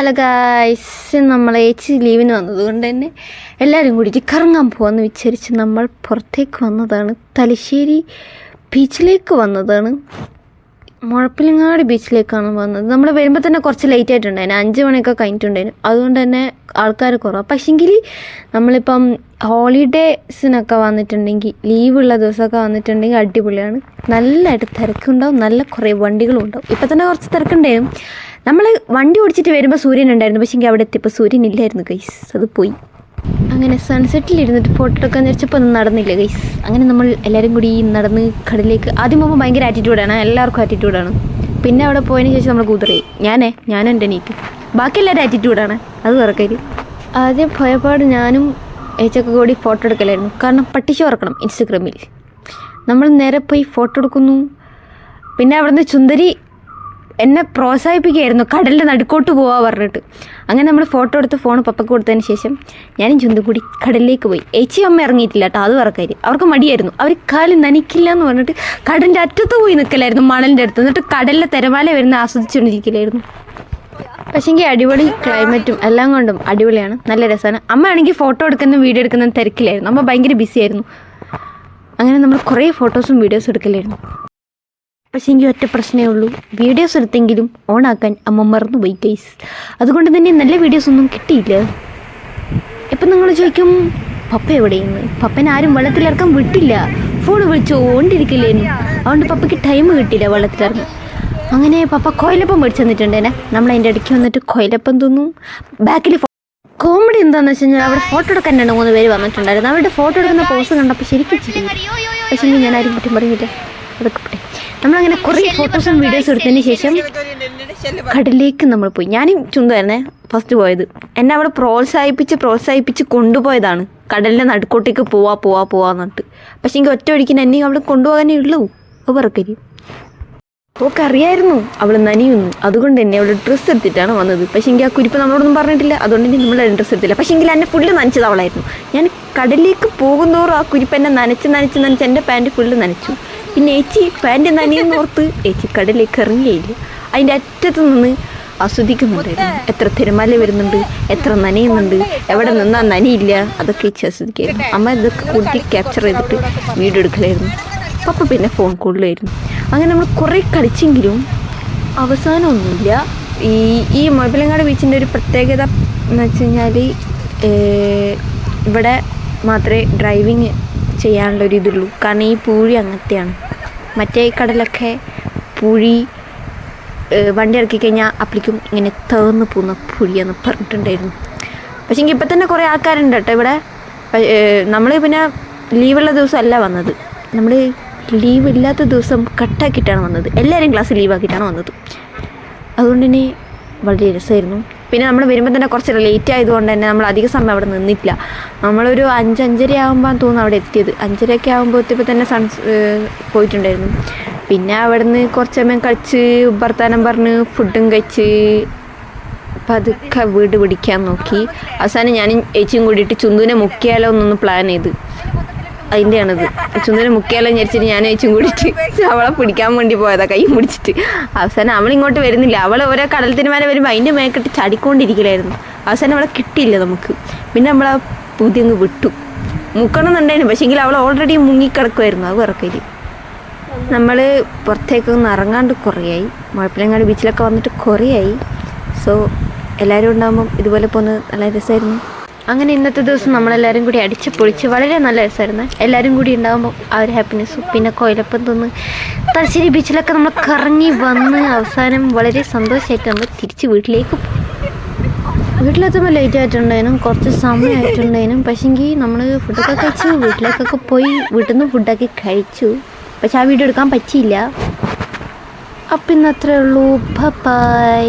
Hello guys, നമ്മൾ ഏച്ചി ലീവിന് വന്നതുകൊണ്ട് തന്നെ എല്ലാവരും കൂടിയിട്ട് കറങ്ങാൻ പോകാമെന്ന് വിചാരിച്ച് നമ്മൾ പുറത്തേക്ക് വന്നതാണ്. തലശ്ശേരി ബീച്ചിലേക്ക് വന്നതാണ്. മുഴപ്പിലങ്ങാടി ബീച്ചിലേക്കാണ് വന്നത്. നമ്മൾ വരുമ്പോൾ തന്നെ കുറച്ച് ലേറ്റ് ആയിട്ടുണ്ടായിരുന്നു, 5 മണിയൊക്കെ കഴിഞ്ഞിട്ടുണ്ടായിരുന്നു. അതുകൊണ്ട് തന്നെ ആൾക്കാർ കുറവാണ്. പക്ഷേങ്കിൽ നമ്മളിപ്പം ഹോളിഡേസിനൊക്കെ വന്നിട്ടുണ്ടെങ്കിൽ, ലീവുള്ള ദിവസമൊക്കെ വന്നിട്ടുണ്ടെങ്കിൽ അടിപൊളിയാണ്. നല്ലതായിട്ട് തിരക്കുണ്ടാവും, നല്ല കുറേ വണ്ടികളും ഉണ്ടാവും. ഇപ്പം തന്നെ കുറച്ച് തിരക്കുണ്ടായിരുന്നു. നമ്മൾ വണ്ടി ഓടിച്ചിട്ട് വരുമ്പോൾ സൂര്യൻ ഉണ്ടായിരുന്നു, പക്ഷേ അവിടെ എത്തിയപ്പോൾ സൂര്യൻ ഇല്ലായിരുന്നു ഗൈസ്, അത് പോയി. അങ്ങനെ സൺസെറ്റിലിരുന്നിട്ട് ഫോട്ടോ എടുക്കാൻ വിചാരിച്ചപ്പോൾ ഒന്നും നടന്നില്ല ഗൈസ്. അങ്ങനെ നമ്മൾ എല്ലാവരും കൂടി നടന്ന് കടലിലേക്ക്. ആദ്യം പോകുമ്പോൾ ഭയങ്കര ആറ്റിറ്റ്യൂഡാണ്, എല്ലാവർക്കും ആറ്റിറ്റ്യൂഡാണ്. പിന്നെ അവിടെ പോയതിന് ശേഷം നമ്മൾ കുതിരയായി. ഞാനും എൻ്റെ നീറ്റ്, ബാക്കി എല്ലാവരും ആറ്റിറ്റ്യൂഡാണ്, അത് തുറക്കല്. ആദ്യം പോയപാട് ഞാനും ഏച്ചൊക്കെ കൂടി ഫോട്ടോ എടുക്കലായിരുന്നു, കാരണം പട്ടിശ വറക്കണം ഇൻസ്റ്റഗ്രാമിൽ. നമ്മൾ നേരെ പോയി ഫോട്ടോ എടുക്കുന്നു. പിന്നെ അവിടുന്ന് ചുന്ദരി എന്നെ പ്രോത്സാഹിപ്പിക്കുകയായിരുന്നു, കടലിൻ്റെ നടുക്കോട്ട് പോകാൻ പറഞ്ഞിട്ട്. അങ്ങനെ നമ്മൾ ഫോട്ടോ എടുത്ത് ഫോൺ പപ്പക്ക് കൊടുത്തതിന് ശേഷം ഞാനും ചുന്തും കൂടി കടലിലേക്ക് പോയി. ഏച്ചി അമ്മ ഇറങ്ങിയിട്ടില്ല കേട്ടോ, അത് പറക്കാര്. അവർക്ക് മടിയായിരുന്നു, അവർ കാല് നനയ്ക്കില്ല എന്ന് പറഞ്ഞിട്ട് കടലിൻ്റെ അറ്റത്ത് പോയി നിൽക്കലായിരുന്നു, മണലിൻ്റെ അടുത്ത്. എന്നിട്ട് കടലിലെ തിരമാല വരുന്ന ആസ്വദിച്ചുകൊണ്ടിരിക്കലായിരുന്നു. പക്ഷേങ്കിൽ അടിപൊളി ക്ലൈമറ്റും എല്ലാം കൊണ്ടും അടിപൊളിയാണ്, നല്ല രസമാണ്. അമ്മ ആണെങ്കിൽ ഫോട്ടോ എടുക്കുന്ന വീഡിയോ എടുക്കുന്ന തിരക്കിലായിരുന്നു, അമ്മ ഭയങ്കര ബിസി ആയിരുന്നു. അങ്ങനെ നമ്മൾ കുറേ ഫോട്ടോസും വീഡിയോസും എടുക്കലായിരുന്നു. പക്ഷേ എനിക്ക് ഒറ്റ പ്രശ്നമേ ഉള്ളൂ, വീഡിയോസ് എടുത്തെങ്കിലും ഓണാക്കാൻ അമ്മ മറന്നുപോയി ഗൈസ്. അതുകൊണ്ട് തന്നെ നല്ല വീഡിയോസൊന്നും കിട്ടിയില്ല. ഇപ്പം നിങ്ങൾ ചോദിക്കും പപ്പ എവിടെയെന്ന്. പപ്പനെ ആരും വെള്ളത്തിലിറക്കാൻ വിട്ടില്ല, ഫോൺ വിളിച്ചുകൊണ്ടിരിക്കില്ലേനു. അതുകൊണ്ട് പപ്പയ്ക്ക് ടൈം കിട്ടിയില്ല വെള്ളത്തിലിറങ്ങാൻ. അങ്ങനെ പപ്പ കൊയിലപ്പം മേടിച്ചു തന്നിട്ടുണ്ടേനെ. നമ്മൾ അതിൻ്റെ ഇടയ്ക്ക് വന്നിട്ട് കൊയിലപ്പം തിന്നു. ബാക്കിൽ കോമഡി എന്താണെന്ന് വെച്ച് കഴിഞ്ഞാൽ അവിടെ ഫോട്ടോ എടുക്കാൻ 2-3 പേര് വന്നിട്ടുണ്ടായിരുന്നു. അവരുടെ ഫോട്ടോ എടുക്കുന്ന പോസ് കണ്ടപ്പോൾ ശരിക്കും ചിരി. പക്ഷേ ഞാൻ ആരും കുറ്റം പറഞ്ഞില്ല, അതൊക്കെ പോട്ടെ. നമ്മളങ്ങനെ കുറേ ഫോട്ടോസും വീഡിയോസും എടുത്തതിന് ശേഷം കടലിലേക്ക് നമ്മൾ പോയി. ഞാനും ചുന്തു തന്നെ ഫസ്റ്റ് പോയത്. എന്നെ അവിടെ പ്രോത്സാഹിപ്പിച്ച് കൊണ്ടുപോയതാണ്, കടലിൻ്റെ നടുക്കോട്ടേക്ക് പോവാന്നിട്ട്. പക്ഷേ എനിക്ക് ഒറ്റ ഒഴിക്കുന്ന എന്നെ അവിടെ കൊണ്ടുപോകാനേ ഉള്ളൂ. അത് പറക്കരി ഓക്കെ അറിയായിരുന്നു അവൾ നനിയുന്നു, അതുകൊണ്ട് തന്നെ അവൾ ഡ്രസ്സ് എടുത്തിട്ടാണ് വന്നത്. പക്ഷേ എനിക്ക് ആ കുരിപ്പ് നമ്മളോടൊന്നും പറഞ്ഞിട്ടില്ല, അതുകൊണ്ട് തന്നെ നമ്മൾ ഡ്രസ്സ് എടുത്തില്ല. പക്ഷേ എങ്കിൽ എന്നെ ഫുള്ള് നനച്ചത് അവളായിരുന്നു. ഞാൻ കടലിലേക്ക് പോകുന്നതോറും ആ കുരിപ്പ് എന്നെ നനച്ച് എൻ്റെ പാൻറ്റ് ഫുള്ള് നനച്ചു. പിന്നെ ഏച്ചി പാൻറ്റ് നനിയെന്നോർത്ത് ഏച്ചി കടലിലേക്ക് ഇറങ്ങിയില്ല. അതിൻ്റെ അറ്റത്ത് നിന്ന് ആസ്വദിക്കുന്നുണ്ടായിരുന്നു, എത്ര തിരമാല വരുന്നുണ്ട്, എത്ര നനയുന്നുണ്ട്, എവിടെ നിന്നാൽ നനയില്ല, അതൊക്കെ ഏച്ചി ആസ്വദിക്കായിരുന്നു. അമ്മ ഇതൊക്കെ കൂട്ടി ക്യാപ്ചർ ചെയ്തിട്ട് വീഡിയോ എടുക്കലായിരുന്നു. പപ്പ പിന്നെ ഫോൺ കോളിലായിരുന്നു. അങ്ങനെ നമ്മൾ കുറേ കളിച്ചെങ്കിലും അവസാനമൊന്നുമില്ല. ഈ മുഴപ്പിലങ്ങാട് ബീച്ചിൻ്റെ ഒരു പ്രത്യേകത എന്ന് വെച്ച് കഴിഞ്ഞാൽ ഇവിടെ മാത്രമേ ഡ്രൈവിങ് ചെയ്യാനുള്ളൊരു ഇതുള്ളൂ. കാരണം ഈ പൂഴി അങ്ങനത്തെയാണ്. മറ്റേ കടലൊക്കെ പൂഴി വണ്ടി ഇറക്കി കഴിഞ്ഞാൽ അപ്പളിക്കും ഇങ്ങനെ തേർന്ന് പോകുന്ന പൂഴിയെന്ന് പറഞ്ഞിട്ടുണ്ടായിരുന്നു. പക്ഷേ എങ്കിൽ ഇപ്പം തന്നെ കുറേ ആൾക്കാരുണ്ട് കേട്ടോ ഇവിടെ. നമ്മൾ പിന്നെ ലീവുള്ള ദിവസമല്ല വന്നത്, നമ്മൾ ലീവ് ഇല്ലാത്ത ദിവസം കട്ടാക്കിയിട്ടാണ് വന്നത്. എല്ലാവരും ക്ലാസ് ലീവാക്കിയിട്ടാണ് വന്നത്. അതുകൊണ്ട് തന്നെ വളരെ രസമായിരുന്നു. പിന്നെ നമ്മൾ വരുമ്പോൾ തന്നെ കുറച്ച് ലേറ്റ് ആയതുകൊണ്ട് തന്നെ നമ്മൾ അധിക സമയം അവിടെ നിന്നിട്ടില്ല. നമ്മളൊരു 5-5:30 ആകുമ്പോൾ തോന്നുന്നു അവിടെ എത്തിയത്. 5:30 ആകുമ്പോൾ എത്തിയപ്പോൾ തന്നെ പോയിട്ടുണ്ടായിരുന്നു. പിന്നെ അവിടെ നിന്ന് കുറച്ച് സമയം കളിച്ച് വർത്താനം പറഞ്ഞ് ഫുഡും കഴിച്ച് പതുക്കെ വീട് പിടിക്കാൻ നോക്കി. അവസാനം ഞാനും ഏച്ചിയും കൂടിയിട്ട് ചുന്തുവിനെ മുക്കിയാലോ എന്നൊന്ന് പ്ലാൻ ചെയ്ത്. അതിൻ്റെയാണത്. ചുന്ദനെ മുക്കിയാലോ വിചാരിച്ചിട്ട് ഞാൻ ഏച്ചും കൂടിയിട്ട് അവളെ പിടിക്കാൻ വേണ്ടി പോയതാണ്, കൈ പിടിച്ചിട്ട്. അവസാനം അവളിങ്ങോട്ട് വരുന്നില്ല. അവൾ ഓരോ കടൽ തിരുമാല വരുമ്പോൾ അതിൻ്റെ മേക്കിട്ട് ചാടിക്കൊണ്ടിരിക്കലായിരുന്നു. അവസാനം അവളെ കിട്ടിയില്ല നമുക്ക്. പിന്നെ നമ്മളെ പുതിയങ്ങ് വിട്ടു. മുക്കണം എന്നുണ്ടായിരുന്നു, പക്ഷേ എങ്കിൽ അവൾ ഓൾറെഡി മുങ്ങിക്കിടക്കുമായിരുന്നു. അത് ഇറക്കല്. നമ്മൾ പുറത്തേക്കൊന്നും ഇറങ്ങാണ്ട് കുറേയായി. മുഴപ്പിലങ്ങാട് ബീച്ചിലൊക്കെ വന്നിട്ട് കുറേയായി. സോ എല്ലാവരും ഉണ്ടാകുമ്പം ഇതുപോലെ പോകുന്നത് നല്ല രസമായിരുന്നു. അങ്ങനെ ഇന്നത്തെ ദിവസം നമ്മളെല്ലാവരും കൂടി അടിച്ച് പൊളിച്ച് വളരെ നല്ല രസമായിരുന്നു. എല്ലാവരും കൂടി ഉണ്ടാകുമ്പോൾ ആ ഒരു ഹാപ്പിനെസ്സും പിന്നെ കൊയിലപ്പം തിന്ന് തലശ്ശേരി ബീച്ചിലൊക്കെ നമ്മൾ കറങ്ങി വന്ന് അവസാനം വളരെ സന്തോഷമായിട്ട് നമ്മൾ തിരിച്ച് വീട്ടിലേക്ക് പോയി. വീട്ടിലെത്തുമ്പോൾ ലേറ്റ് ആയിട്ടുണ്ടായിരുന്നു, കുറച്ച് സമയമായിട്ടുണ്ടായിരുന്നു. പക്ഷേങ്കിൽ നമ്മൾ ഫുഡൊക്കെ കഴിച്ചു, വീട്ടിലേക്കൊക്കെ പോയി. വീട്ടിൽ നിന്ന് ഫുഡൊക്കെ കഴിച്ചു. പക്ഷെ ആ വീഡിയോ എടുക്കാൻ പറ്റിയില്ല. അപ്പം ഇന്നത്രേ ഉള്ളൂ. ബൈ.